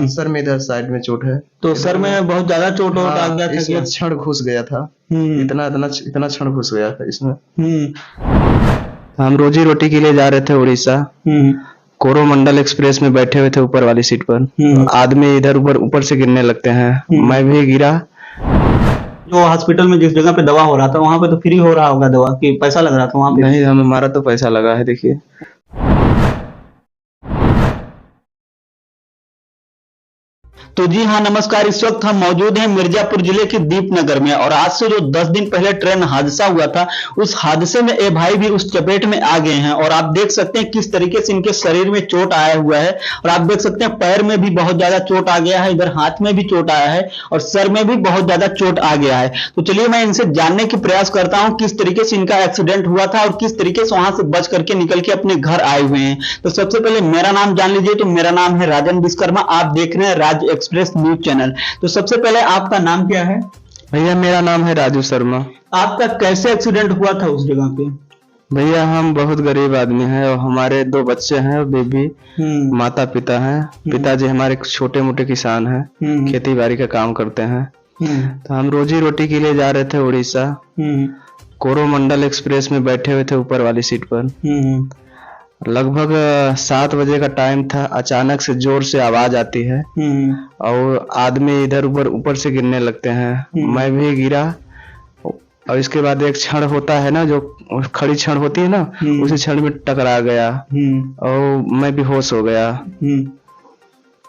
Sir में इधर side में चोट है। तो सर में बहुत ज्यादा चोट आ हाँ, गया था क्या? इसमें क्षण घुस गया था। इतना इतना इतना क्षण घुस गया था इसमें। हम रोजी रोटी के लिए जा रहे थे उड़ीसा। कोरोमंडल एक्सप्रेस में बैठे हुए थे ऊपर वाली सीट पर। आदमी इधर ऊपर से गिरने लगते हैं। मैं भी गिरा। जो हॉस्पिटल में जिस जगह पे दवा हो रहा था वहां पे तो फ्री हो रहा होगा दवा, कि पैसा लग रहा था वहां पे? नहीं, हमारा तो पैसा लगा है, देखिए। तो जी हाँ, नमस्कार। इस वक्त हम मौजूद हैं मिर्जापुर जिले के दीपनगर में, और आज से जो 10 दिन पहले ट्रेन हादसा हुआ था, उस हादसे में ये भाई भी उस चपेट में आ गए हैं। और आप देख सकते हैं किस तरीके से इनके शरीर में चोट आया हुआ है, और आप देख सकते हैं पैर में भी बहुत ज्यादा चोट आ गया है, इधर हाथ में भी चोट आया है, और सर में भी बहुत ज्यादा चोट आ गया है। तो चलिए मैं इनसे जानने की प्रयास करता हूँ किस तरीके से इनका एक्सीडेंट हुआ था और किस तरीके से वहां से बच करके निकल के अपने घर आए हुए हैं। तो सबसे पहले मेरा नाम जान लीजिए। तो मेरा नाम है राजन विश्वकर्मा, आप देख रहे हैं राज एक्सप्रेस न्यूज चैनल। तो सबसे पहले आपका नाम क्या है? भैया मेरा नाम है राजू शर्मा। आपका कैसे एक्सीडेंट हुआ था उस जगह पे? भैया हम बहुत गरीब आदमी हैं और हमारे 2 बच्चे हैं, बेबी। माता पिता हैं। पिताजी हमारे छोटे मोटे किसान हैं, खेती बाड़ी का काम करते हैं। तो हम रोजी रोटी के लिए जा रहे थे उड़ीसा। कोरोमंडल एक्सप्रेस में बैठे हुए थे ऊपर वाली सीट पर। लगभग 7 बजे का टाइम था। अचानक से जोर से आवाज आती है और आदमी इधर ऊपर से गिरने लगते हैं। मैं भी गिरा, और इसके बाद एक क्षण होता है ना, जो खड़ी क्षण होती है ना, उसी क्षण में टकरा गया और मैं बेहोश हो गया।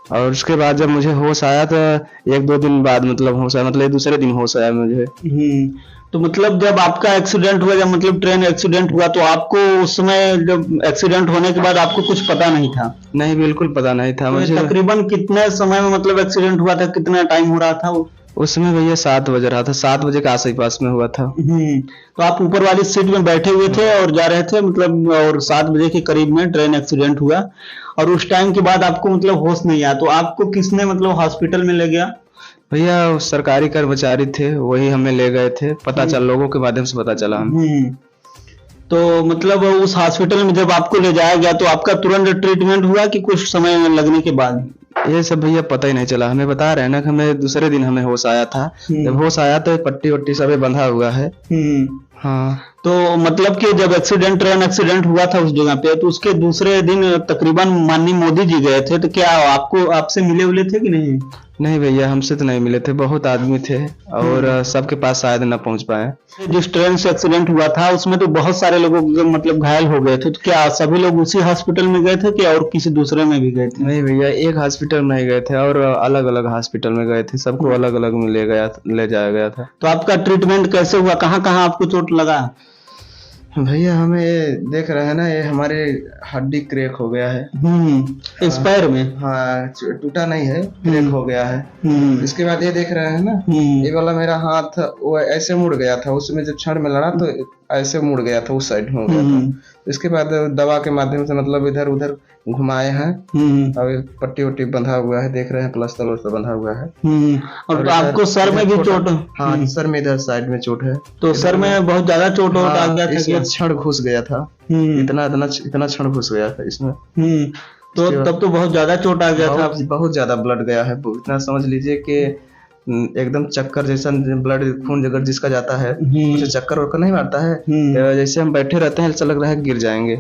और उसके बाद जब मुझे होश आया तो 1-2 दिन बाद होश आया, मतलब दूसरे दिन होश आया मुझे। तो मतलब जब आपका एक्सीडेंट हुआ, जब मतलब ट्रेन एक्सीडेंट हुआ, तो आपको उस समय जब एक्सीडेंट होने के बाद आपको कुछ पता नहीं था? नहीं, बिल्कुल पता नहीं था मुझे। तकरीबन कितने समय में मतलब एक्सीडेंट हुआ था, कितना टाइम हो रहा था वो? उसमें भैया 7 बज रहा था, 7 बजे के आस-पास में हुआ था। तो आप ऊपर वाली सीट में बैठे हुए थे और जा रहे थे, मतलब, और 7 बजे के करीब में ट्रेन एक्सीडेंट हुआ, और उस टाइम के बाद आपको मतलब होश नहीं आया। तो आपको किसने मतलब हॉस्पिटल में ले गया? भैया सरकारी कर्मचारी थे, वही हमें ले गए थे। पता चल लोगों के माध्यम से पता चला। तो मतलब उस हॉस्पिटल में जब आपको ले जाया गया तो आपका तुरंत ट्रीटमेंट हुआ कि कुछ समय लगने के बाद? ये सब भैया पता ही नहीं चला। हमें बता रहे हैं ना कि हमें दूसरे दिन हमें होश आया था। जब होश आया तो पट्टी वट्टी सब बंधा हुआ है। हाँ। तो मतलब कि जब ट्रेन एक्सीडेंट हुआ था उस जगह पे, तो उसके दूसरे दिन तकरीबन माननीय मोदी जी गए थे, तो क्या आपसे मिले थे कि नहीं? नहीं भैया, हमसे तो नहीं मिले थे। बहुत आदमी थे और सबके पास शायद न पहुंच पाए। जिस ट्रेन से एक्सीडेंट हुआ था उसमें तो बहुत सारे लोग मतलब घायल हो गए थे, तो क्या सभी लोग उसी हॉस्पिटल में गए थे कि और किसी दूसरे में भी गए थे? नहीं भैया, एक हॉस्पिटल में ही गए थे और अलग अलग हॉस्पिटल में गए थे। सबको अलग अलग में ले जाया गया था। तो आपका ट्रीटमेंट कैसे हुआ? कहाँ कहाँ आपको चोट लगा? भैया हमें देख रहे हैं ना, ये हमारे हड्डी क्रैक हो गया है। इस पैर में? हाँ, टूटा नहीं है, क्रैक हो गया है। इसके बाद ये देख रहे हैं ना, ये वाला मेरा हाथ वो ऐसे मुड़ गया था। उसमें जब क्षण में लड़ा तो ऐसे मुड़ गया था, उस साइड में हो गया था। इसके बाद दवा के माध्यम से मतलब इधर उधर घुमाए हैं। और पट्टी वट्टी बंधा हुआ है, देख रहे हैं, प्लास्टर वस्टर बंधा हुआ है। और तो आपको सर में भी चोट? हाँ, सर में इधर साइड में चोट है। तो सर में बहुत ज्यादा चोट आ गया था? इसमें क्षण घुस गया था। इतना क्षण घुस गया था इसमें। तो तब तो बहुत ज्यादा चोट आ गया था। बहुत ज्यादा ब्लड गया है। इतना समझ लीजिए कि एकदम चक्कर जैसा ब्लड खून अगर जिसका जाता है उसे चक्कर वक्कर नहीं मारता है। जैसे हम बैठे रहते हैं, ऐसा लग रहा है गिर जाएंगे।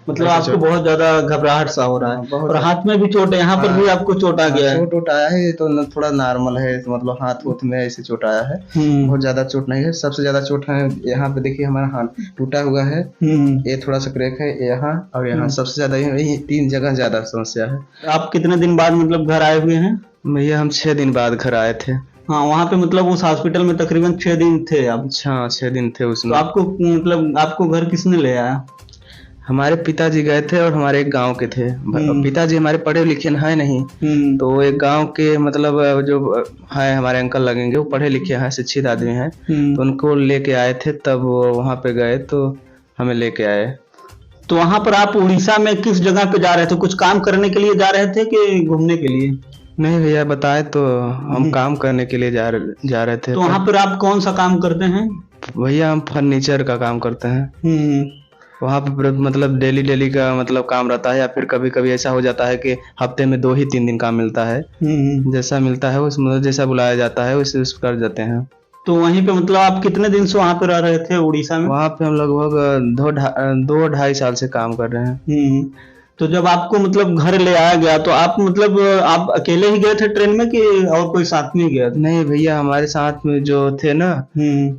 मतलब आपको बहुत ज्यादा घबराहट सा हो रहा है। और हाथ में भी चोट है, यहाँ पर भी आपको चोट आ गया है? चोट आया है तो थोड़ा नॉर्मल है, मतलब हाथ में ऐसे चोट आया है। बहुत ज्यादा चोट नहीं है। सबसे ज्यादा चोट है यहाँ पे, देखिए हमारा हाथ टूटा हुआ है। ये थोड़ा सा क्रैक है यहाँ और यहाँ। सबसे ज्यादा यही 3 जगह ज्यादा समस्या है। आप कितने दिन बाद मतलब घर आए हुए हैं? भैया हम 6 दिन बाद घर आए थे। हाँ, वहाँ पे मतलब उस हॉस्पिटल में तकरीबन 6 दिन थे आप? अच्छा, 6 दिन थे उसमें। तो आपको मतलब आपको घर किसने ले आया? हमारे पिताजी गए थे और हमारे एक गांव के थे। पिताजी हमारे पढ़े लिखे है नहीं, तो एक गांव के मतलब जो है हमारे अंकल लगेंगे, वो पढ़े लिखे हैं, शिक्षित आदमी हैं। तो उनको लेके आए थे, तब वहां पे गए तो हमें लेके आए। तो वहां पर आप उड़ीसा में किस जगह पे जा रहे थे? कुछ काम करने के लिए जा रहे थे कि घूमने के लिए? नहीं भैया, बताए तो हम काम करने के लिए जा रहे थे। तो वहां पर आप कौन सा काम करते हैं? भैया हम फर्नीचर का काम करते हैं। वहाँ पे मतलब डेली डेली का मतलब काम रहता है, या फिर कभी कभी ऐसा हो जाता है कि हफ्ते में 2 ही 3 दिन काम मिलता है। जैसा मिलता है उस मतलब जैसा बुलाया जाता है वैसे उस कर जाते हैं। तो वहीं पे मतलब आप कितने दिन से वहाँ पे रह रहे थे उड़ीसा में? वहाँ पे हम लगभग 2-2.5 साल से काम कर रहे हैं। तो जब आपको मतलब घर ले आया गया तो आप मतलब आप अकेले ही गए थे ट्रेन में कि और कोई साथ में गया था? नहीं भैया, हमारे साथ में जो थे ना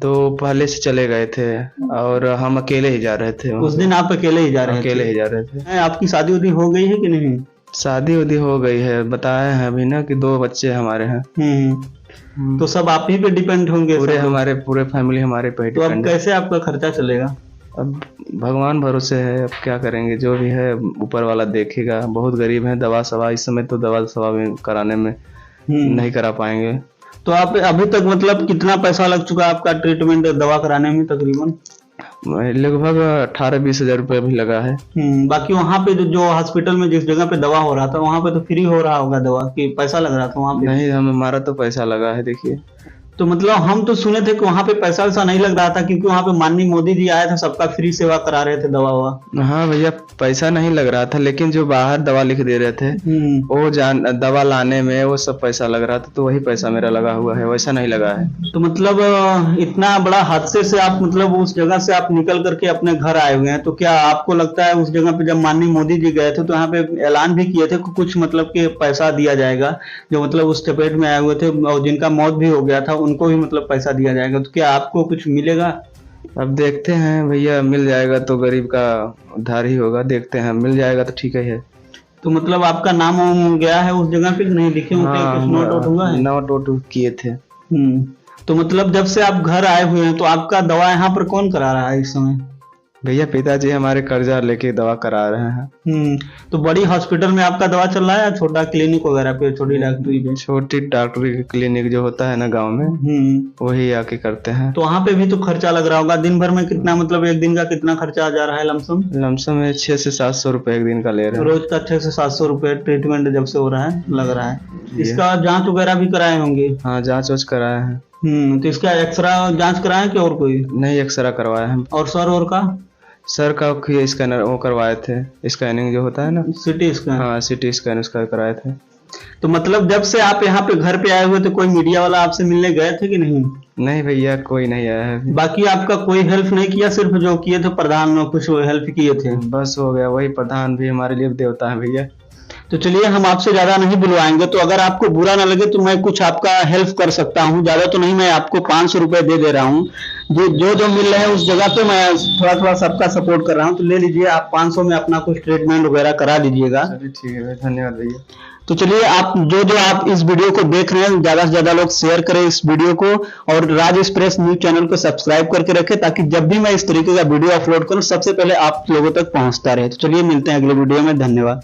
तो पहले से चले गए थे और हम अकेले ही जा रहे थे। उस दिन आप अकेले ही जा रहे थे? अकेले ही जा रहे थे। आपकी शादी उदी हो गई है कि नहीं? शादी उदी हो गई है, बताए हैं अभी ना कि 2 बच्चे हमारे हैं। तो सब आप ही पे डिपेंड होंगे? पूरे फैमिली हमारे पे तो अब कैसे आपका खर्चा चलेगा? अब भगवान भरोसे है, अब क्या करेंगे, जो भी है ऊपर वाला देखेगा। बहुत गरीब है, दवा सवा इस समय तो दवा सवा भी कराने में नहीं करा पाएंगे। तो आप अभी तक मतलब कितना पैसा लग चुका है आपका ट्रीटमेंट दवा कराने में तकरीबन? लगभग 18-20 हजार रुपये भी लगा है। बाकी वहाँ पे जो हॉस्पिटल में जिस जगह पे दवा हो रहा था वहाँ पे तो फ्री हो रहा होगा दवा, कि पैसा लग रहा था वहाँ पे? नहीं, हमारा तो पैसा लगा है। देखिए, तो मतलब हम तो सुने थे कि वहाँ पे पैसा वैसा नहीं लग रहा था, क्योंकि वहाँ पे माननीय मोदी जी आए थे, सबका फ्री सेवा करा रहे थे दवा ववा। हाँ भैया, पैसा नहीं लग रहा था, लेकिन जो बाहर दवा लिख दे रहे थे वो दवा लाने में वो सब पैसा लग रहा था, तो वही पैसा मेरा लगा हुआ है, वैसा नहीं लगा है। तो मतलब इतना बड़ा हादसे से आप मतलब उस जगह से आप निकल करके अपने घर आए हुए हैं, तो क्या आपको लगता है उस जगह पे जब माननीय मोदी जी गए थे तो यहाँ पे ऐलान भी किए थे कि कुछ मतलब कि पैसा दिया जाएगा, जो मतलब उस चपेट में आए हुए थे और जिनका मौत भी हो गया था उनको भी मतलब पैसा दिया जाएगा, तो क्या आपको कुछ मिलेगा? अब देखते हैं भैया, मिल जाएगा तो गरीब का उद्धार ही होगा। देखते हैं, मिल जाएगा तो ठीक है। तो मतलब आपका नाम गया है उस जगह पे नहीं? लिखे होंगे? हाँ, कुछ नोट आउट हुआ है? नोट आउट किए थे। तो मतलब जब से आप घर आए हुए हैं तो आपका दवा यहाँ पर कौन करा रहा है इस समय? भैया, पिताजी हमारे कर्जा लेके दवा करा रहे हैं। तो बड़ी हॉस्पिटल में आपका दवा चल रहा है या छोटा क्लिनिक वगैरह पे, छोटी डॉक्टरी पे? छोटी डॉक्टरी क्लिनिक जो होता है ना गांव में, वही आके करते हैं। तो वहाँ पे भी तो खर्चा लग रहा होगा। दिन भर में कितना मतलब एक दिन का कितना खर्चा जा रहा है लमसम? लमसम में 600 से 700 रुपए एक दिन का ले रहे हैं। रोज का 600 से 700 रुपए ट्रीटमेंट जब से हो रहा है लग रहा है। इसका जाँच वगैरह भी कराए होंगे? हाँ, जाँच वाँच कराए हैं। तो इसका एक्सरा जाँच कराए कि और कोई? नहीं, एक्सरा करवाया है। और सर और का? सर का स्कैनर वो करवाए थे, स्कैनिंग जो होता है ना, सिटी स्कैन। हाँ, सिटी स्कैन उसका कराए थे। तो मतलब जब से आप यहाँ पे घर पे आए हुए तो कोई मीडिया वाला आपसे मिलने गए थे कि नहीं? नहीं भैया, कोई नहीं आया है। बाकी आपका कोई हेल्प नहीं किया? सिर्फ जो किए थे प्रधान कुछ हेल्प किए थे? बस हो गया, वही प्रधान भी हमारे लिए देवता है भैया। तो चलिए, हम आपसे ज्यादा नहीं बुलवाएंगे, तो अगर आपको बुरा ना लगे तो मैं कुछ आपका हेल्प कर सकता हूँ। ज्यादा तो नहीं, मैं आपको 500 रुपए दे रहा हूँ। जो मिल रहे हैं उस जगह पे मैं थोड़ा थोड़ा सबका सपोर्ट कर रहा हूँ, तो ले लीजिए आप। 500 में अपना कुछ ट्रीटमेंट वगैरह करा लीजिएगा। ठीक है, धन्यवाद भैया। तो चलिए, आप जो आप इस वीडियो को देख रहे हैं ज्यादा से ज्यादा लोग शेयर करें इस वीडियो को, और राज एक्सप्रेस न्यूज चैनल को सब्सक्राइब करके रखें, ताकि जब भी मैं इस तरीके का वीडियो अपलोड करूं सबसे पहले आप लोगों तक पहुंचता रहे। तो चलिए, मिलते हैं अगले वीडियो में। धन्यवाद।